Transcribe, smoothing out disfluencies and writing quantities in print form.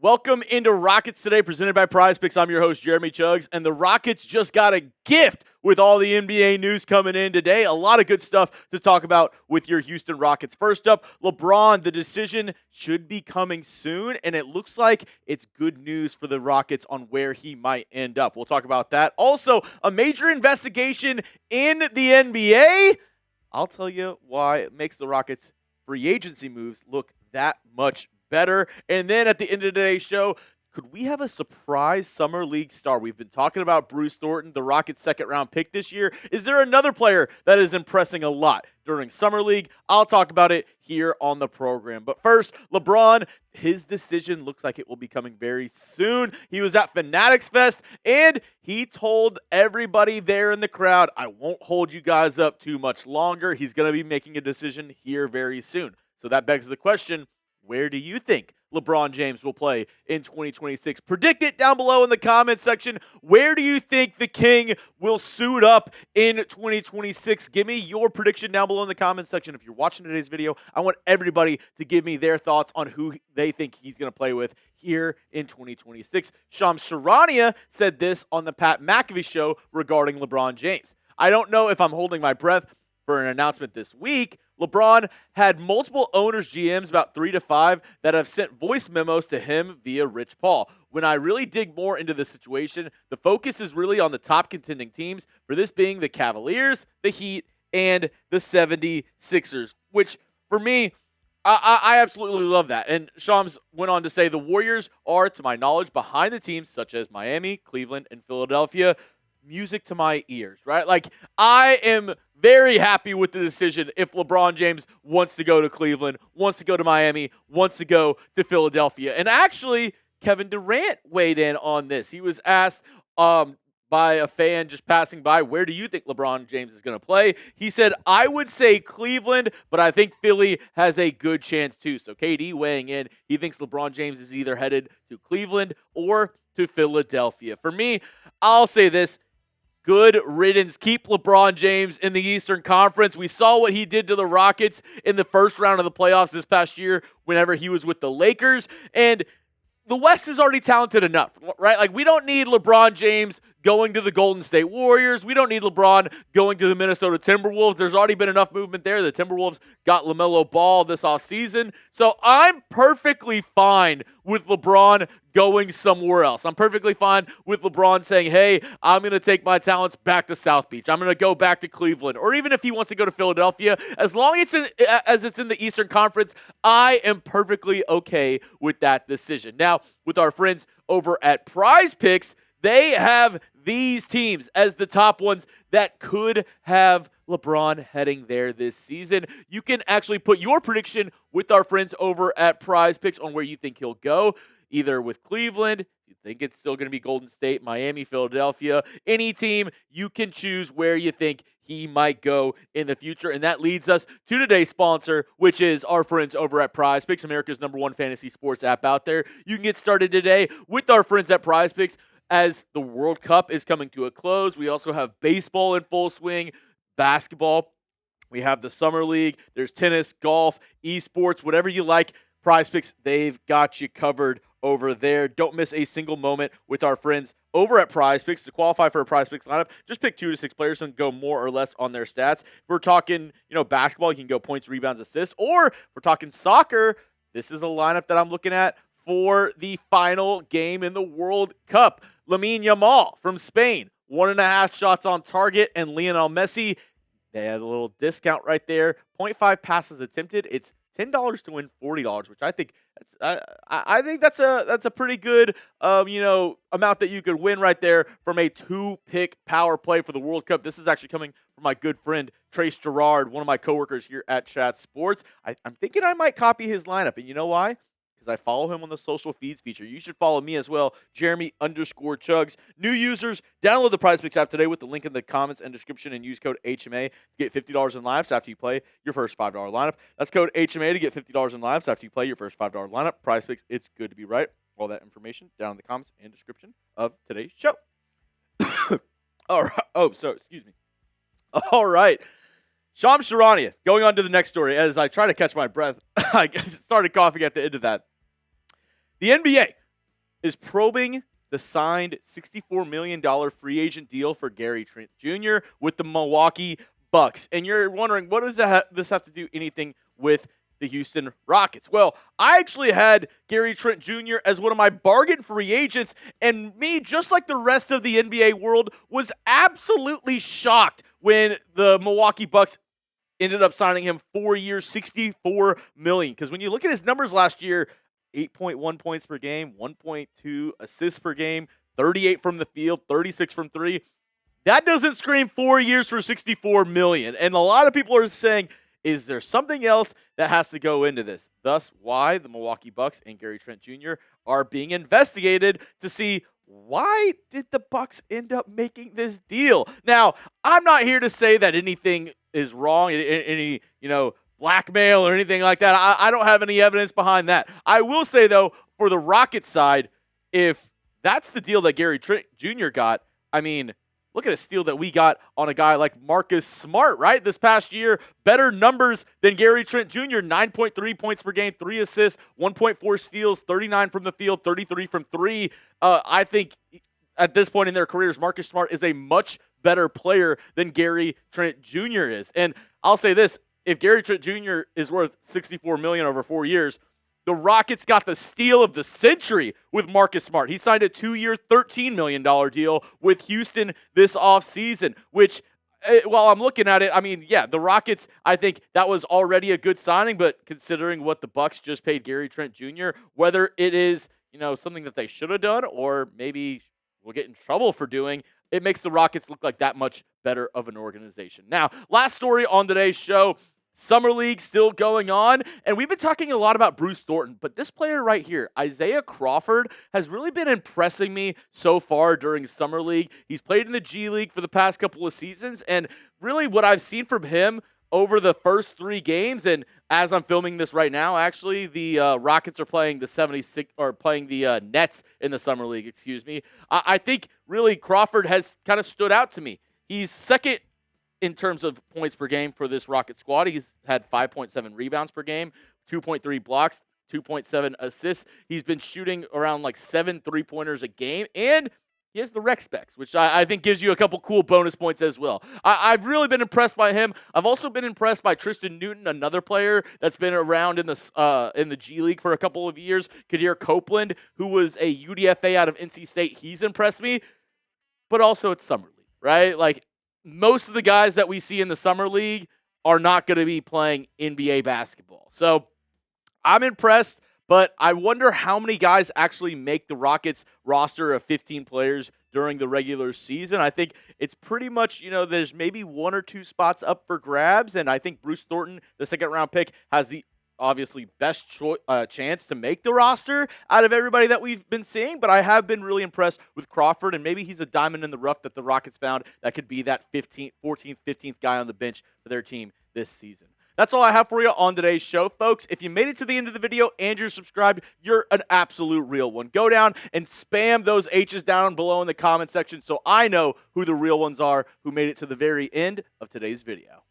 Welcome into Rockets Today, presented by Prize Picks. I'm your host, Jeremy Chuggs, and the Rockets just got a gift with all the NBA news coming in today. A lot of good stuff to talk about with your Houston Rockets. First up, LeBron, the decision should be coming soon, and it looks like it's good news for the Rockets on where he might end up. We'll talk about that. Also, a major investigation in the NBA. I'll tell you why it makes the Rockets' free agency moves look that much better. And then at the end of today's show, could we have a surprise Summer League star? We've been talking about Bruce Thornton, the Rockets' second-round pick this year. Is there another player that is impressing a lot during Summer League? I'll talk about it here on the program. But first, LeBron, his decision looks like it will be coming very soon. He was at Fanatics Fest, and he told everybody there in the crowd, I won't hold you guys up too much longer. He's going to be making a decision here very soon. So that begs the question, where do you think LeBron James will play in 2026? Predict it down below in the comments section. Where do you think the King will suit up in 2026? Give me your prediction down below in the comments section. If you're watching today's video, I want everybody to give me their thoughts on who they think he's going to play with here in 2026. Charania said this on the Pat McAfee show regarding LeBron James. I don't know if I'm holding my breath for an announcement this week. LeBron had multiple owners, GMs, about 3 to 5, that have sent voice memos to him via Rich Paul. When I really dig more into the situation, the focus is really on the top contending teams, for this being the Cavaliers, the Heat, and the 76ers, which for me, I absolutely love that. And Shams went on to say the Warriors are, to my knowledge, behind the teams such as Miami, Cleveland, and Philadelphia. Music to my ears, right? Like, I am very happy with the decision if LeBron James wants to go to Cleveland, wants to go to Miami, wants to go to Philadelphia. And actually, Kevin Durant weighed in on this. He was asked by a fan just passing by, where do you think LeBron James is going to play? He said, I would say Cleveland, but I think Philly has a good chance too. So KD weighing in, he thinks LeBron James is either headed to Cleveland or to Philadelphia. For me, I'll say this. Good riddance. Keep LeBron James in the Eastern Conference. We saw what he did to the Rockets in the first round of the playoffs this past year whenever he was with the Lakers. And the West is already talented enough, right? Like, we don't need LeBron James going to the Golden State Warriors. We don't need LeBron going to the Minnesota Timberwolves. There's already been enough movement there. The Timberwolves got LaMelo Ball this offseason. So I'm perfectly fine with LeBron going somewhere else. I'm perfectly fine with LeBron saying, hey, I'm going to take my talents back to South Beach. I'm going to go back to Cleveland. Or even if he wants to go to Philadelphia, as long as it's in the Eastern Conference, I am perfectly okay with that decision. Now, with our friends over at Prize Picks, they have these teams as the top ones that could have LeBron heading there this season. You can actually put your prediction with our friends over at Prize Picks on where you think he'll go, either with Cleveland, you think it's still going to be Golden State, Miami, Philadelphia, any team, you can choose where you think he might go in the future. And that leads us to today's sponsor, which is our friends over at Prize Picks, America's #1 fantasy sports app out there. You can get started today with our friends at Prize Picks. As the World Cup is coming to a close, we also have baseball in full swing, basketball. We have the Summer League. There's tennis, golf, esports, whatever you like. Prize Picks, they've got you covered over there. Don't miss a single moment with our friends over at Prize Picks. To qualify for a Prize Picks lineup, just pick 2 to 6 players and go more or less on their stats. If we're talking, basketball, you can go points, rebounds, assists. Or if we're talking soccer, this is a lineup that I'm looking at for the final game in the World Cup. Lamine Yamal from Spain, 1.5 shots on target, and Lionel Messi, they had a little discount right there. 0.5 passes attempted. It's $10 to win $40, which I think that's a pretty good amount that you could win right there from a 2-pick power play for the World Cup. This is actually coming from my good friend Trace Gerard, one of my coworkers here at Chat Sports. I'm thinking I might copy his lineup, and you know why? Because I follow him on the social feeds feature. You should follow me as well, Jeremy_Chuggs. New users, download the Prize Picks app today with the link in the comments and description and use code HMA to get $50 in lives after you play your first $5 lineup. That's code HMA to get $50 in lives after you play your first $5 lineup. Prize Picks, it's good to be right. All that information down in the comments and description of today's show. All right. Excuse me. All right. Shams Charania, going on to the next story. As I try to catch my breath, I started coughing at the end of that. The NBA is probing the signed $64 million free agent deal for Gary Trent Jr. with the Milwaukee Bucks. And you're wondering, what does this have to do anything with the Houston Rockets? Well, I actually had Gary Trent Jr. as one of my bargain free agents, and me, just like the rest of the NBA world, was absolutely shocked when the Milwaukee Bucks ended up signing him 4 years, $64 million. Because when you look at his numbers last year, 8.1 points per game, 1.2 assists per game, 38 from the field, 36 from three. That doesn't scream 4 years for $64 million. And a lot of people are saying, is there something else that has to go into this? Thus, why the Milwaukee Bucks and Gary Trent Jr. are being investigated to see, why did the Bucks end up making this deal? Now, I'm not here to say that anything is wrong, any blackmail or anything like that. I don't have any evidence behind that. I will say, though, for the Rockets side, if that's the deal that Gary Trent Jr. got, I mean, look at a steal that we got on a guy like Marcus Smart, right? This past year, better numbers than Gary Trent Jr., 9.3 points per game, 3 assists, 1.4 steals, 39 from the field, 33 from three. I think at this point in their careers, Marcus Smart is a much better player than Gary Trent Jr. is. And I'll say this, if Gary Trent Jr. is worth $64 million over 4 years, the Rockets got the steal of the century with Marcus Smart. He signed a 2-year, $13 million deal with Houston this offseason, which, while I'm looking at it, I mean, yeah, the Rockets, I think that was already a good signing, but considering what the Bucks just paid Gary Trent Jr., whether it is, something that they should have done or maybe we'll get in trouble for doing, it makes the Rockets look like that much better of an organization. Now, last story on today's show, Summer League still going on, and we've been talking a lot about Bruce Thornton, but this player right here, Isaiah Crawford, has really been impressing me so far during Summer League. He's played in the G League for the past couple of seasons, and really what I've seen from him over the first 3 games, and as I'm filming this right now, actually, the Rockets are playing the Nets in the Summer League, excuse me. I think really Crawford has kind of stood out to me. He's second in terms of points per game for this Rocket squad. He's had 5.7 rebounds per game, 2.3 blocks, 2.7 assists. He's been shooting around like 7 3-pointers a game, and he has the rec specs, which I think gives you a couple cool bonus points as well. I've really been impressed by him. I've also been impressed by Tristan Newton, another player that's been around in the G League for a couple of years. Kadir Copeland, who was a UDFA out of NC State, he's impressed me. But also it's Summer League, right? Like, most of the guys that we see in the Summer League are not going to be playing NBA basketball. So I'm impressed, but I wonder how many guys actually make the Rockets roster of 15 players during the regular season. I think it's pretty much, there's maybe 1 or 2 spots up for grabs, and I think Bruce Thornton, the second-round pick, has the obviously best chance to make the roster out of everybody that we've been seeing, but I have been really impressed with Crawford, and maybe he's a diamond in the rough that the Rockets found that could be that 14th, 15th guy on the bench for their team this season. That's all I have for you on today's show, folks. If you made it to the end of the video and you're subscribed, you're an absolute real one. Go down and spam those H's down below in the comment section so I know who the real ones are who made it to the very end of today's video.